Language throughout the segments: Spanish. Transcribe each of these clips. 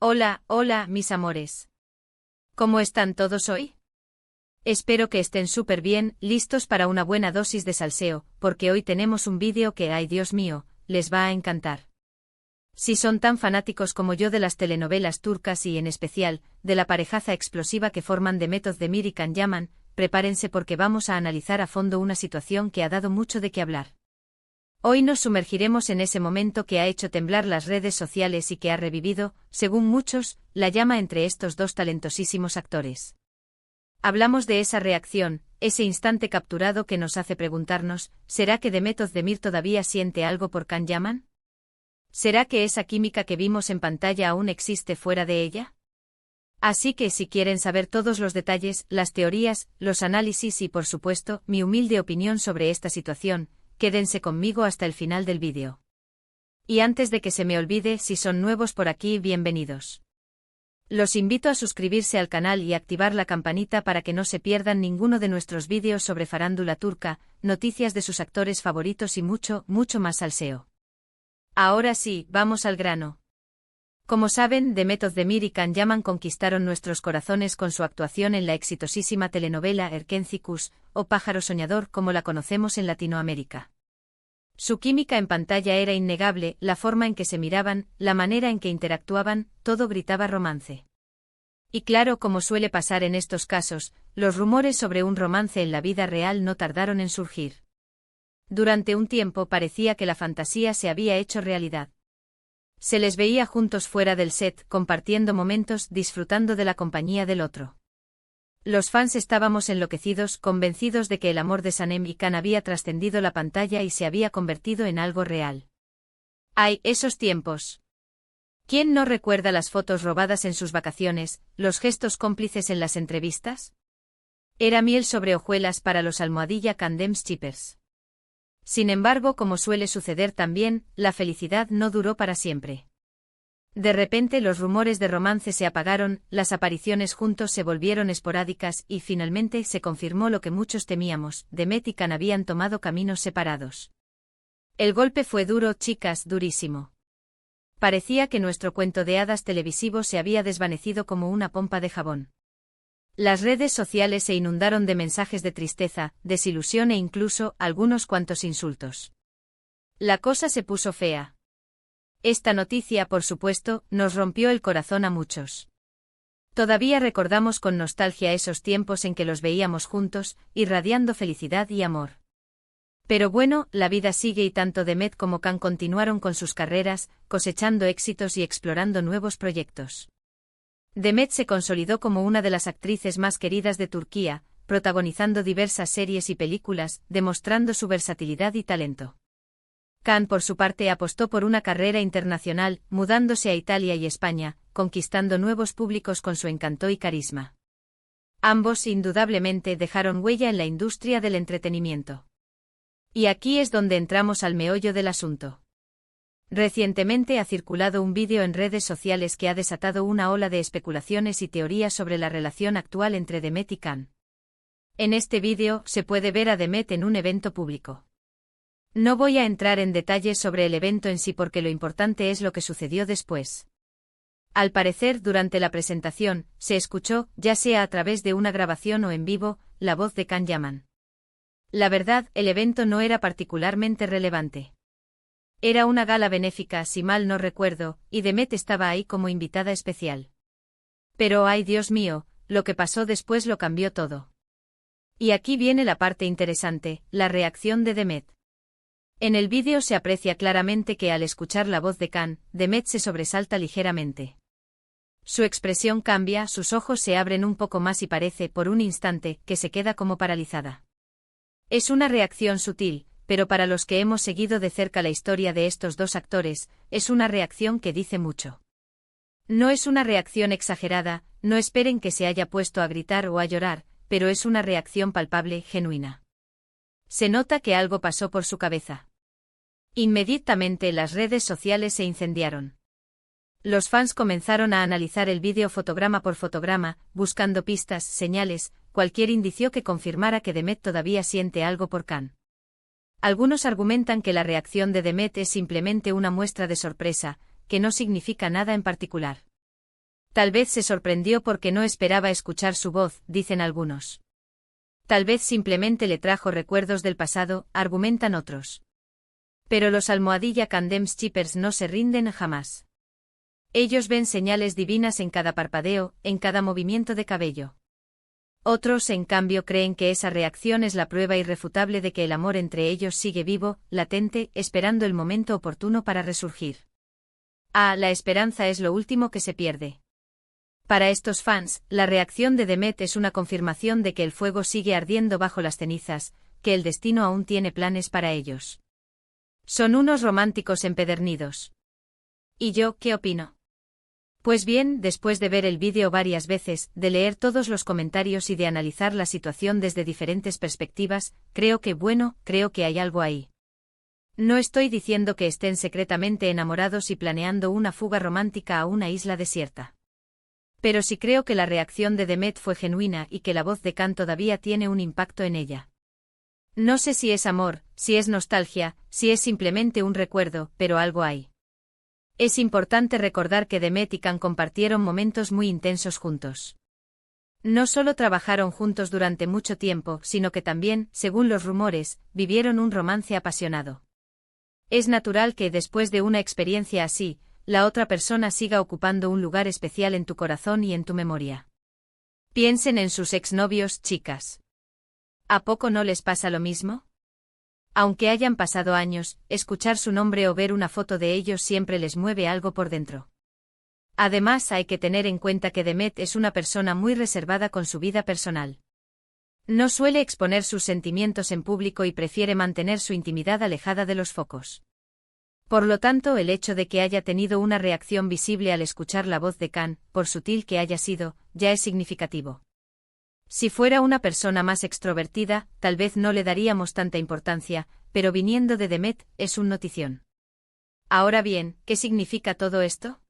Hola, hola, mis amores. ¿Cómo están todos hoy? Espero que estén súper bien, listos para una buena dosis de salseo, porque hoy tenemos un vídeo que, ay Dios mío, les va a encantar. Si son tan fanáticos como yo de las telenovelas turcas y, en especial, de la parejaza explosiva que forman Demet Özdemir y Can Yaman, prepárense porque vamos a analizar a fondo una situación que ha dado mucho de qué hablar. Hoy nos sumergiremos en ese momento que ha hecho temblar las redes sociales y que ha revivido, según muchos, la llama entre estos dos talentosísimos actores. Hablamos de esa reacción, ese instante capturado que nos hace preguntarnos, ¿será que Demet Özdemir todavía siente algo por Can Yaman? ¿Será que esa química que vimos en pantalla aún existe fuera de ella? Así que si quieren saber todos los detalles, las teorías, los análisis y por supuesto, mi humilde opinión sobre esta situación, quédense conmigo hasta el final del vídeo. Y antes de que se me olvide, si son nuevos por aquí, bienvenidos. Los invito a suscribirse al canal y activar la campanita para que no se pierdan ninguno de nuestros vídeos sobre farándula turca, noticias de sus actores favoritos y mucho, mucho más salseo. Ahora sí, vamos al grano. Como saben, Demet Özdemir y Can Yaman conquistaron nuestros corazones con su actuación en la exitosísima telenovela Erkenci o Pájaro Soñador como la conocemos en Latinoamérica. Su química en pantalla era innegable, la forma en que se miraban, la manera en que interactuaban, todo gritaba romance. Y claro, como suele pasar en estos casos, los rumores sobre un romance en la vida real no tardaron en surgir. Durante un tiempo parecía que la fantasía se había hecho realidad. Se les veía juntos fuera del set, compartiendo momentos, disfrutando de la compañía del otro. Los fans estábamos enloquecidos, convencidos de que el amor de Sanem y Can había trascendido la pantalla y se había convertido en algo real. ¡Ay, esos tiempos! ¿Quién no recuerda las fotos robadas en sus vacaciones, los gestos cómplices en las entrevistas? Era miel sobre hojuelas para los almohadilla Candems Chippers. Sin embargo, como suele suceder también, la felicidad no duró para siempre. De repente los rumores de romance se apagaron, las apariciones juntos se volvieron esporádicas y finalmente se confirmó lo que muchos temíamos, Demet y Can habían tomado caminos separados. El golpe fue duro, chicas, durísimo. Parecía que nuestro cuento de hadas televisivo se había desvanecido como una pompa de jabón. Las redes sociales se inundaron de mensajes de tristeza, desilusión e incluso algunos cuantos insultos. La cosa se puso fea. Esta noticia, por supuesto, nos rompió el corazón a muchos. Todavía recordamos con nostalgia esos tiempos en que los veíamos juntos, irradiando felicidad y amor. Pero bueno, la vida sigue y tanto Demet como Can continuaron con sus carreras, cosechando éxitos y explorando nuevos proyectos. Demet se consolidó como una de las actrices más queridas de Turquía, protagonizando diversas series y películas, demostrando su versatilidad y talento. Can, por su parte, apostó por una carrera internacional, mudándose a Italia y España, conquistando nuevos públicos con su encanto y carisma. Ambos, indudablemente, dejaron huella en la industria del entretenimiento. Y aquí es donde entramos al meollo del asunto. Recientemente ha circulado un vídeo en redes sociales que ha desatado una ola de especulaciones y teorías sobre la relación actual entre Demet y Can. En este vídeo se puede ver a Demet en un evento público. No voy a entrar en detalles sobre el evento en sí porque lo importante es lo que sucedió después. Al parecer, durante la presentación, se escuchó, ya sea a través de una grabación o en vivo, la voz de Can Yaman. La verdad, el evento no era particularmente relevante. Era una gala benéfica, si mal no recuerdo, y Demet estaba ahí como invitada especial. Pero ay Dios mío, lo que pasó después lo cambió todo. Y aquí viene la parte interesante, la reacción de Demet. En el vídeo se aprecia claramente que al escuchar la voz de Can, Demet se sobresalta ligeramente. Su expresión cambia, sus ojos se abren un poco más y parece, por un instante, que se queda como paralizada. Es una reacción sutil, pero para los que hemos seguido de cerca la historia de estos dos actores, es una reacción que dice mucho. No es una reacción exagerada, no esperen que se haya puesto a gritar o a llorar, pero es una reacción palpable, genuina. Se nota que algo pasó por su cabeza. Inmediatamente las redes sociales se incendiaron. Los fans comenzaron a analizar el vídeo fotograma por fotograma, buscando pistas, señales, cualquier indicio que confirmara que Demet todavía siente algo por Can. Algunos argumentan que la reacción de Demet es simplemente una muestra de sorpresa, que no significa nada en particular. Tal vez se sorprendió porque no esperaba escuchar su voz, dicen algunos. Tal vez simplemente le trajo recuerdos del pasado, argumentan otros. Pero los almohadilla Candems Chippers no se rinden jamás. Ellos ven señales divinas en cada parpadeo, en cada movimiento de cabello. Otros, en cambio, creen que esa reacción es la prueba irrefutable de que el amor entre ellos sigue vivo, latente, esperando el momento oportuno para resurgir. La esperanza es lo último que se pierde. Para estos fans, la reacción de Demet es una confirmación de que el fuego sigue ardiendo bajo las cenizas, que el destino aún tiene planes para ellos. Son unos románticos empedernidos. ¿Y yo qué opino? Pues bien, después de ver el vídeo varias veces, de leer todos los comentarios y de analizar la situación desde diferentes perspectivas, creo que hay algo ahí. No estoy diciendo que estén secretamente enamorados y planeando una fuga romántica a una isla desierta. Pero sí creo que la reacción de Demet fue genuina y que la voz de Can todavía tiene un impacto en ella. No sé si es amor, si es nostalgia, si es simplemente un recuerdo, pero algo hay. Es importante recordar que Demet y Can compartieron momentos muy intensos juntos. No solo trabajaron juntos durante mucho tiempo, sino que también, según los rumores, vivieron un romance apasionado. Es natural que, después de una experiencia así, la otra persona siga ocupando un lugar especial en tu corazón y en tu memoria. Piensen en sus exnovios, chicas. ¿A poco no les pasa lo mismo? Aunque hayan pasado años, escuchar su nombre o ver una foto de ellos siempre les mueve algo por dentro. Además, hay que tener en cuenta que Demet es una persona muy reservada con su vida personal. No suele exponer sus sentimientos en público y prefiere mantener su intimidad alejada de los focos. Por lo tanto, el hecho de que haya tenido una reacción visible al escuchar la voz de Can, por sutil que haya sido, ya es significativo. Si fuera una persona más extrovertida, tal vez no le daríamos tanta importancia, pero viniendo de Demet, es un notición. Ahora bien, ¿qué significa todo esto?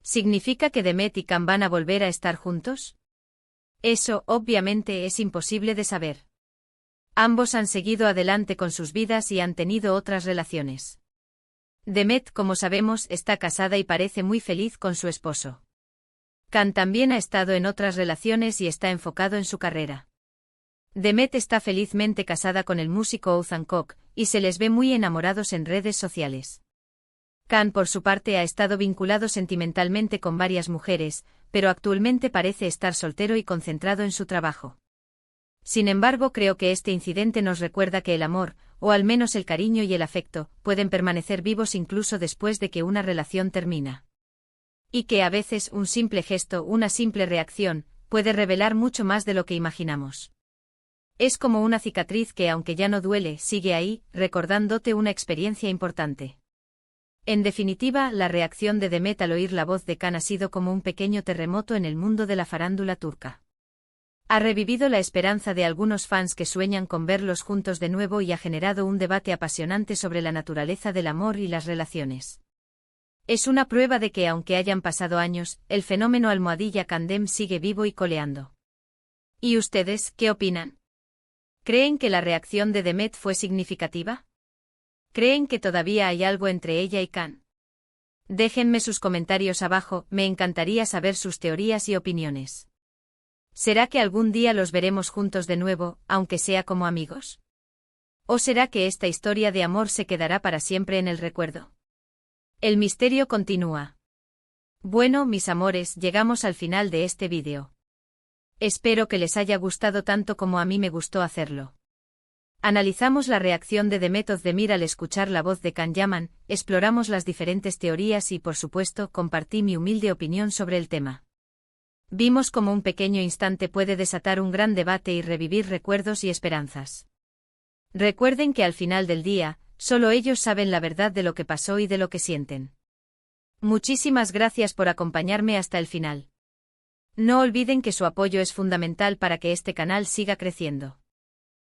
¿Significa que Demet y Can van a volver a estar juntos? Eso, obviamente, es imposible de saber. Ambos han seguido adelante con sus vidas y han tenido otras relaciones. Demet, como sabemos, está casada y parece muy feliz con su esposo. Can también ha estado en otras relaciones y está enfocado en su carrera. Demet está felizmente casada con el músico Ouzhan Koc, y se les ve muy enamorados en redes sociales. Can, por su parte, ha estado vinculado sentimentalmente con varias mujeres, pero actualmente parece estar soltero y concentrado en su trabajo. Sin embargo, creo que este incidente nos recuerda que el amor, o al menos el cariño y el afecto, pueden permanecer vivos incluso después de que una relación termina. Y que a veces un simple gesto, una simple reacción, puede revelar mucho más de lo que imaginamos. Es como una cicatriz que, aunque ya no duele, sigue ahí, recordándote una experiencia importante. En definitiva, la reacción de Demet al oír la voz de Can ha sido como un pequeño terremoto en el mundo de la farándula turca. Ha revivido la esperanza de algunos fans que sueñan con verlos juntos de nuevo y ha generado un debate apasionante sobre la naturaleza del amor y las relaciones. Es una prueba de que, aunque hayan pasado años, el fenómeno almohadilla Candem sigue vivo y coleando. ¿Y ustedes, qué opinan? ¿Creen que la reacción de Demet fue significativa? ¿Creen que todavía hay algo entre ella y Can? Déjenme sus comentarios abajo, me encantaría saber sus teorías y opiniones. ¿Será que algún día los veremos juntos de nuevo, aunque sea como amigos? ¿O será que esta historia de amor se quedará para siempre en el recuerdo? El misterio continúa. Bueno, mis amores, llegamos al final de este vídeo. Espero que les haya gustado tanto como a mí me gustó hacerlo. Analizamos la reacción de Demet Özdemir al escuchar la voz de Can Yaman, exploramos las diferentes teorías y, por supuesto, compartí mi humilde opinión sobre el tema. Vimos cómo un pequeño instante puede desatar un gran debate y revivir recuerdos y esperanzas. Recuerden que al final del día, solo ellos saben la verdad de lo que pasó y de lo que sienten. Muchísimas gracias por acompañarme hasta el final. No olviden que su apoyo es fundamental para que este canal siga creciendo.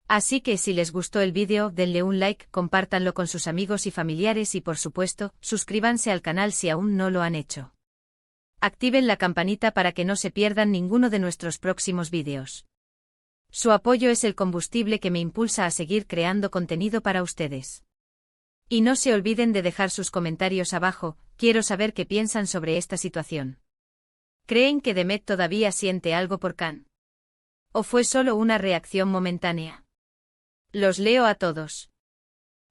Así que si les gustó el vídeo, denle un like, compártanlo con sus amigos y familiares y, por supuesto, suscríbanse al canal si aún no lo han hecho. Activen la campanita para que no se pierdan ninguno de nuestros próximos vídeos. Su apoyo es el combustible que me impulsa a seguir creando contenido para ustedes. Y no se olviden de dejar sus comentarios abajo, quiero saber qué piensan sobre esta situación. ¿Creen que Demet todavía siente algo por Can? ¿O fue solo una reacción momentánea? Los leo a todos.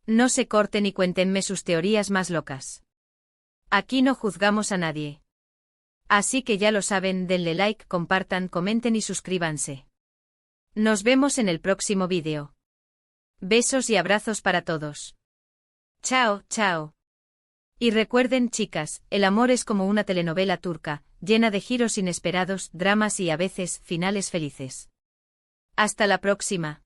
No se corten y cuéntenme sus teorías más locas. Aquí no juzgamos a nadie. Así que ya lo saben, denle like, compartan, comenten y suscríbanse. Nos vemos en el próximo vídeo. Besos y abrazos para todos. Chao, chao. Y recuerden, chicas, el amor es como una telenovela turca, llena de giros inesperados, dramas y a veces finales felices. Hasta la próxima.